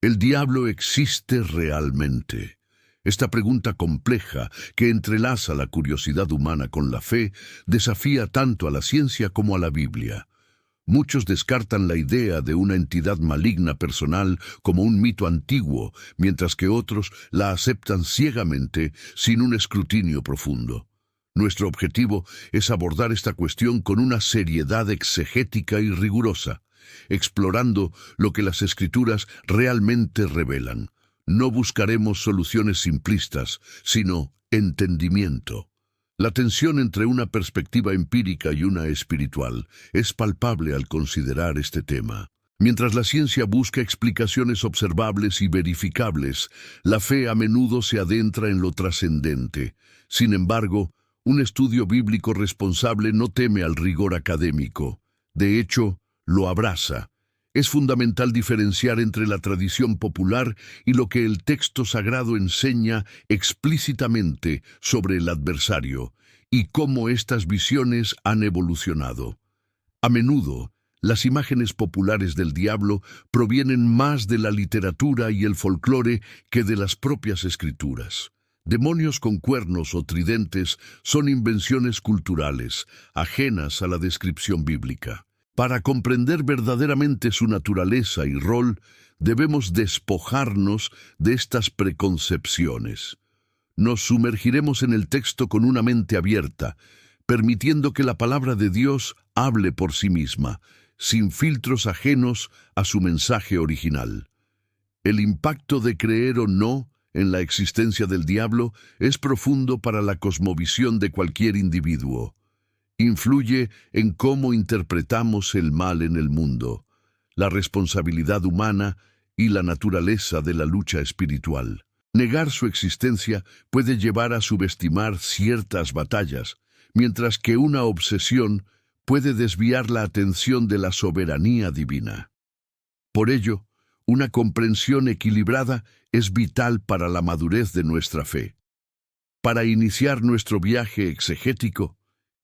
¿El diablo existe realmente? Esta pregunta compleja, que entrelaza la curiosidad humana con la fe, desafía tanto a la ciencia como a la Biblia. Muchos descartan la idea de una entidad maligna personal como un mito antiguo, mientras que otros la aceptan ciegamente sin un escrutinio profundo. Nuestro objetivo es abordar esta cuestión con una seriedad exegética y rigurosa, explorando lo que las Escrituras realmente revelan. No buscaremos soluciones simplistas, sino entendimiento. La tensión entre una perspectiva empírica y una espiritual es palpable al considerar este tema. Mientras la ciencia busca explicaciones observables y verificables, la fe a menudo se adentra en lo trascendente. Sin embargo, un estudio bíblico responsable no teme al rigor académico. De hecho, lo abraza. Es fundamental diferenciar entre la tradición popular y lo que el texto sagrado enseña explícitamente sobre el adversario y cómo estas visiones han evolucionado. A menudo, las imágenes populares del diablo provienen más de la literatura y el folclore que de las propias escrituras. Demonios con cuernos o tridentes son invenciones culturales, ajenas a la descripción bíblica. Para comprender verdaderamente su naturaleza y rol, debemos despojarnos de estas preconcepciones. Nos sumergiremos en el texto con una mente abierta, permitiendo que la palabra de Dios hable por sí misma, sin filtros ajenos a su mensaje original. El impacto de creer o no en la existencia del diablo es profundo para la cosmovisión de cualquier individuo. Influye en cómo interpretamos el mal en el mundo, la responsabilidad humana y la naturaleza de la lucha espiritual. Negar su existencia puede llevar a subestimar ciertas batallas, mientras que una obsesión puede desviar la atención de la soberanía divina. Por ello, una comprensión equilibrada es vital para la madurez de nuestra fe. Para iniciar nuestro viaje exegético,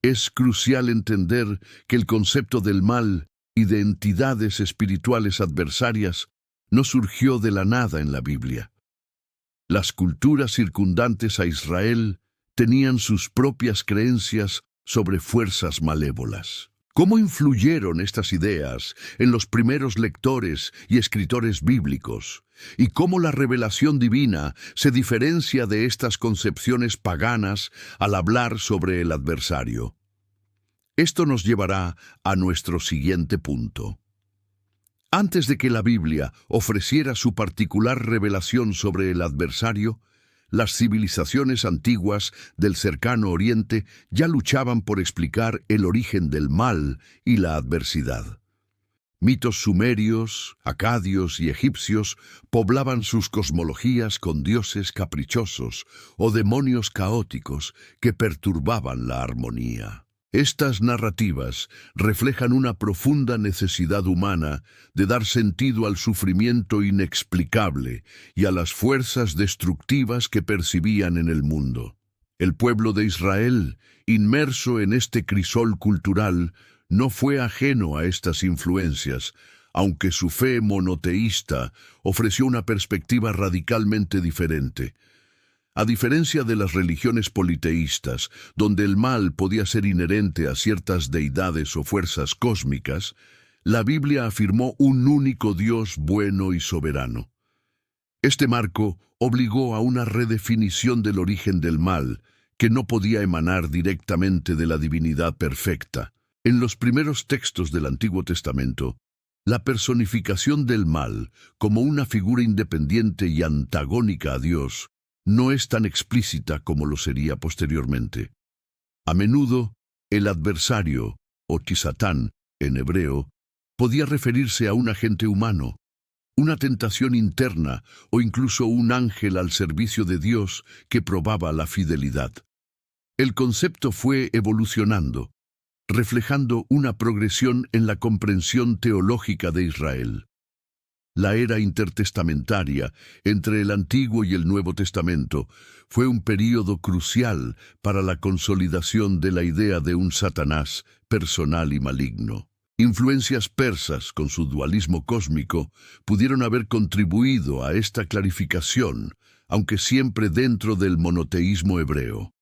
es crucial entender que el concepto del mal y de entidades espirituales adversarias no surgió de la nada en la Biblia. Las culturas circundantes a Israel tenían sus propias creencias sobre fuerzas malévolas. ¿Cómo influyeron estas ideas en los primeros lectores y escritores bíblicos? ¿Y cómo la revelación divina se diferencia de estas concepciones paganas al hablar sobre el adversario? Esto nos llevará a nuestro siguiente punto. Antes de que la Biblia ofreciera su particular revelación sobre el adversario, las civilizaciones antiguas del cercano Oriente ya luchaban por explicar el origen del mal y la adversidad. Mitos sumerios, acadios y egipcios poblaban sus cosmologías con dioses caprichosos o demonios caóticos que perturbaban la armonía. Estas narrativas reflejan una profunda necesidad humana de dar sentido al sufrimiento inexplicable y a las fuerzas destructivas que percibían en el mundo. El pueblo de Israel, inmerso en este crisol cultural, no fue ajeno a estas influencias, aunque su fe monoteísta ofreció una perspectiva radicalmente diferente. A diferencia de las religiones politeístas, donde el mal podía ser inherente a ciertas deidades o fuerzas cósmicas, la Biblia afirmó un único Dios bueno y soberano. Este marco obligó a una redefinición del origen del mal, que no podía emanar directamente de la divinidad perfecta. En los primeros textos del Antiguo Testamento, la personificación del mal, como una figura independiente y antagónica a Dios, no es tan explícita como lo sería posteriormente. A menudo, el adversario, o Satán, en hebreo, podía referirse a un agente humano, una tentación interna o incluso un ángel al servicio de Dios que probaba la fidelidad. El concepto fue evolucionando, reflejando una progresión en la comprensión teológica de Israel. La era intertestamentaria, entre el Antiguo y el Nuevo Testamento, fue un período crucial para la consolidación de la idea de un Satanás personal y maligno. Influencias persas, con su dualismo cósmico, pudieron haber contribuido a esta clarificación, aunque siempre dentro del monoteísmo hebreo.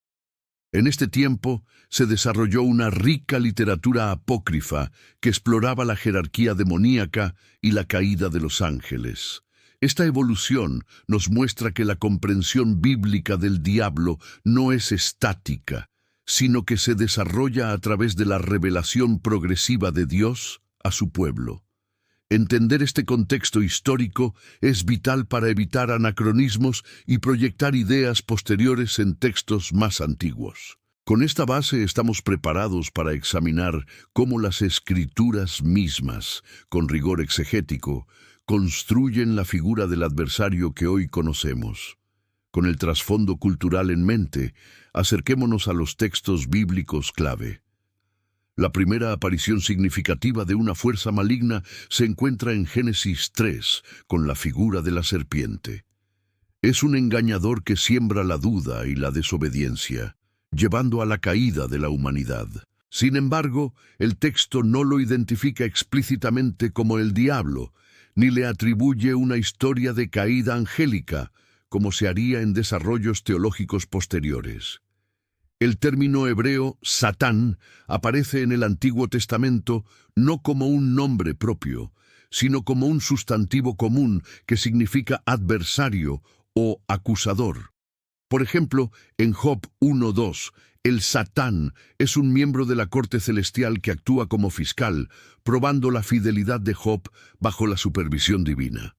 En este tiempo se desarrolló una rica literatura apócrifa que exploraba la jerarquía demoníaca y la caída de los ángeles. Esta evolución nos muestra que la comprensión bíblica del diablo no es estática, sino que se desarrolla a través de la revelación progresiva de Dios a su pueblo. Entender este contexto histórico es vital para evitar anacronismos y proyectar ideas posteriores en textos más antiguos. Con esta base estamos preparados para examinar cómo las escrituras mismas, con rigor exegético, construyen la figura del adversario que hoy conocemos. Con el trasfondo cultural en mente, acerquémonos a los textos bíblicos clave. La primera aparición significativa de una fuerza maligna se encuentra en Génesis 3, con la figura de la serpiente. Es un engañador que siembra la duda y la desobediencia, llevando a la caída de la humanidad. Sin embargo, el texto no lo identifica explícitamente como el diablo, ni le atribuye una historia de caída angélica, como se haría en desarrollos teológicos posteriores. El término hebreo Satán aparece en el Antiguo Testamento no como un nombre propio, sino como un sustantivo común que significa adversario o acusador. Por ejemplo, en Job 1:2, el Satán es un miembro de la corte celestial que actúa como fiscal, probando la fidelidad de Job bajo la supervisión divina.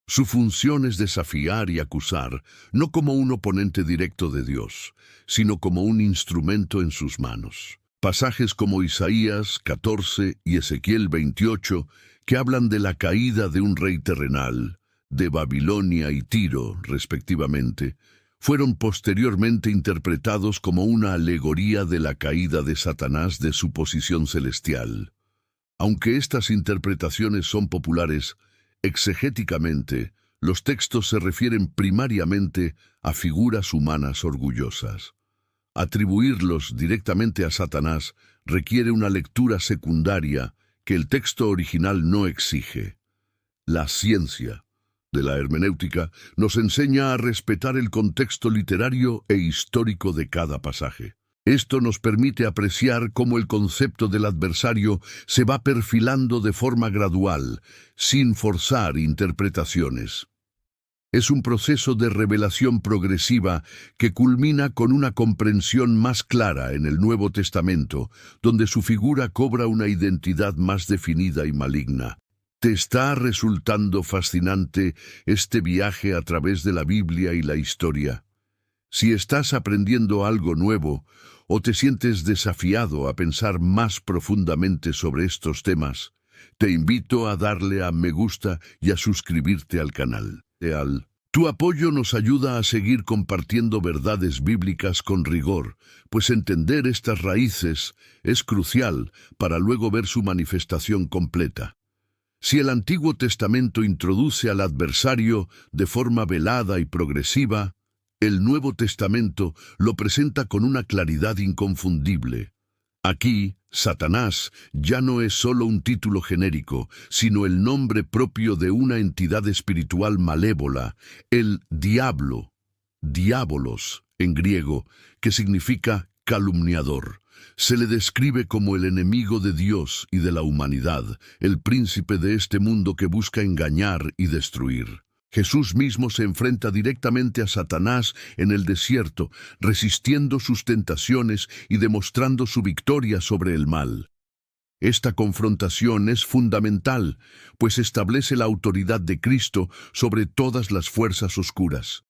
Su función es desafiar y acusar, no como un oponente directo de Dios, sino como un instrumento en sus manos. Pasajes como Isaías 14 y Ezequiel 28, que hablan de la caída de un rey terrenal, de Babilonia y Tiro, respectivamente, fueron posteriormente interpretados como una alegoría de la caída de Satanás de su posición celestial. Aunque estas interpretaciones son populares, exegéticamente, los textos se refieren primariamente a figuras humanas orgullosas. Atribuirlos directamente a Satanás requiere una lectura secundaria que el texto original no exige. La ciencia de la hermenéutica nos enseña a respetar el contexto literario e histórico de cada pasaje. Esto nos permite apreciar cómo el concepto del adversario se va perfilando de forma gradual, sin forzar interpretaciones. Es un proceso de revelación progresiva que culmina con una comprensión más clara en el Nuevo Testamento, donde su figura cobra una identidad más definida y maligna. ¿Te está resultando fascinante este viaje a través de la Biblia y la historia? Si estás aprendiendo algo nuevo o te sientes desafiado a pensar más profundamente sobre estos temas, te invito a darle a me gusta y a suscribirte al canal. Tu apoyo nos ayuda a seguir compartiendo verdades bíblicas con rigor, pues entender estas raíces es crucial para luego ver su manifestación completa. Si el Antiguo Testamento introduce al adversario de forma velada y progresiva, el Nuevo Testamento lo presenta con una claridad inconfundible. Aquí, Satanás ya no es solo un título genérico, sino el nombre propio de una entidad espiritual malévola, el diablo, diabolos en griego, que significa calumniador. Se le describe como el enemigo de Dios y de la humanidad, el príncipe de este mundo que busca engañar y destruir. Jesús mismo se enfrenta directamente a Satanás en el desierto, resistiendo sus tentaciones y demostrando su victoria sobre el mal. Esta confrontación es fundamental, pues establece la autoridad de Cristo sobre todas las fuerzas oscuras.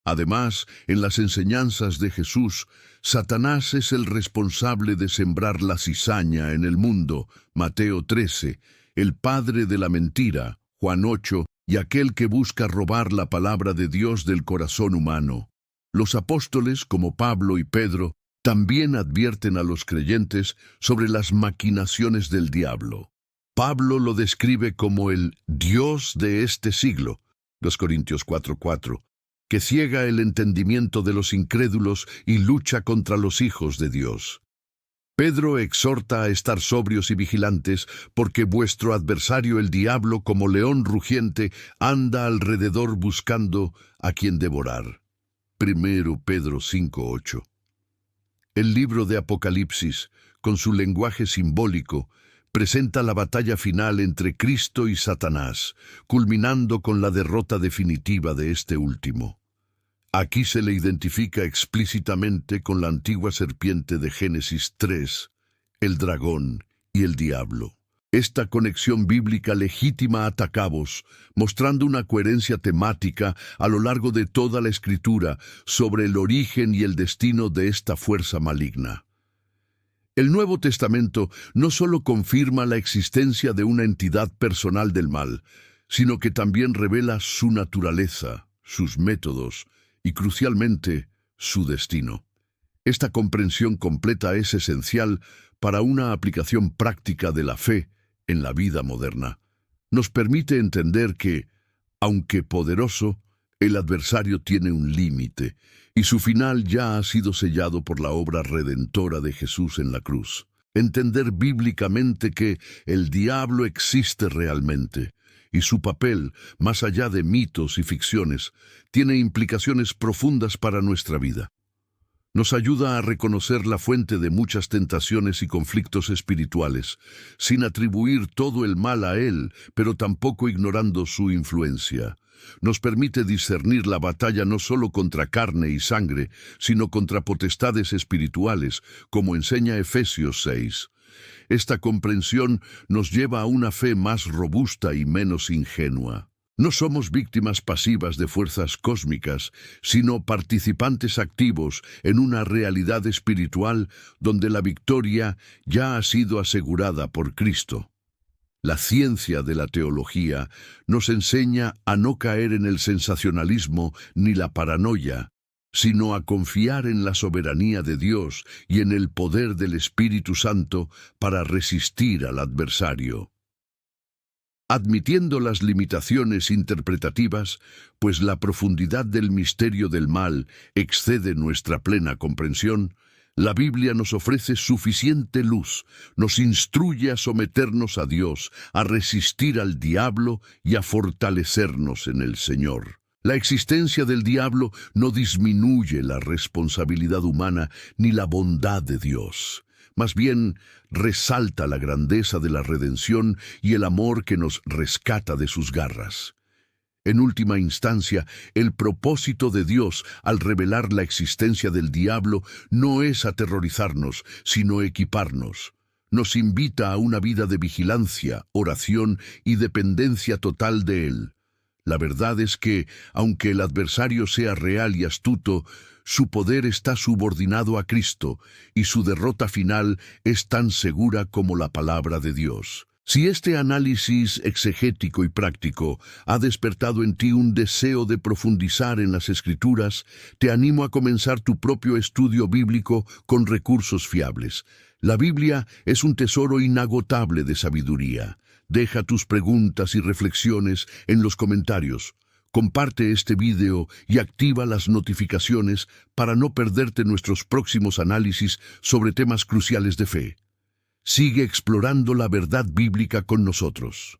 Además, en las enseñanzas de Jesús, Satanás es el responsable de sembrar la cizaña en el mundo, Mateo 13, el padre de la mentira, Juan 8, y aquel que busca robar la palabra de Dios del corazón humano. Los apóstoles, como Pablo y Pedro, también advierten a los creyentes sobre las maquinaciones del diablo. Pablo lo describe como el Dios de este siglo, 2 Corintios 4:4, que ciega el entendimiento de los incrédulos y lucha contra los hijos de Dios. Pedro exhorta a estar sobrios y vigilantes, porque vuestro adversario el diablo, como león rugiente, anda alrededor buscando a quien devorar. 1 Pedro 5:8. El libro de Apocalipsis, con su lenguaje simbólico, presenta la batalla final entre Cristo y Satanás, culminando con la derrota definitiva de este último. Aquí se le identifica explícitamente con la antigua serpiente de Génesis 3, el dragón y el diablo. Esta conexión bíblica legítima ata cabos, mostrando una coherencia temática a lo largo de toda la Escritura sobre el origen y el destino de esta fuerza maligna. El Nuevo Testamento no solo confirma la existencia de una entidad personal del mal, sino que también revela su naturaleza, sus métodos y, crucialmente, su destino. Esta comprensión completa es esencial para una aplicación práctica de la fe en la vida moderna. Nos permite entender que, aunque poderoso, el adversario tiene un límite, y su final ya ha sido sellado por la obra redentora de Jesús en la cruz. Entender bíblicamente que el diablo existe realmente, y su papel, más allá de mitos y ficciones, tiene implicaciones profundas para nuestra vida. Nos ayuda a reconocer la fuente de muchas tentaciones y conflictos espirituales, sin atribuir todo el mal a él, pero tampoco ignorando su influencia. Nos permite discernir la batalla no solo contra carne y sangre, sino contra potestades espirituales, como enseña Efesios 6. Esta comprensión nos lleva a una fe más robusta y menos ingenua. No somos víctimas pasivas de fuerzas cósmicas, sino participantes activos en una realidad espiritual donde la victoria ya ha sido asegurada por Cristo. La ciencia de la teología nos enseña a no caer en el sensacionalismo ni la paranoia, sino a confiar en la soberanía de Dios y en el poder del Espíritu Santo para resistir al adversario. Admitiendo las limitaciones interpretativas, pues la profundidad del misterio del mal excede nuestra plena comprensión, la Biblia nos ofrece suficiente luz, nos instruye a someternos a Dios, a resistir al diablo y a fortalecernos en el Señor. La existencia del diablo no disminuye la responsabilidad humana ni la bondad de Dios. Más bien, resalta la grandeza de la redención y el amor que nos rescata de sus garras. En última instancia, el propósito de Dios al revelar la existencia del diablo no es aterrorizarnos, sino equiparnos. Nos invita a una vida de vigilancia, oración y dependencia total de Él. La verdad es que, aunque el adversario sea real y astuto, su poder está subordinado a Cristo y su derrota final es tan segura como la palabra de Dios. Si este análisis exegético y práctico ha despertado en ti un deseo de profundizar en las Escrituras, te animo a comenzar tu propio estudio bíblico con recursos fiables. La Biblia es un tesoro inagotable de sabiduría. Deja tus preguntas y reflexiones en los comentarios. Comparte este video y activa las notificaciones para no perderte nuestros próximos análisis sobre temas cruciales de fe. Sigue explorando la verdad bíblica con nosotros.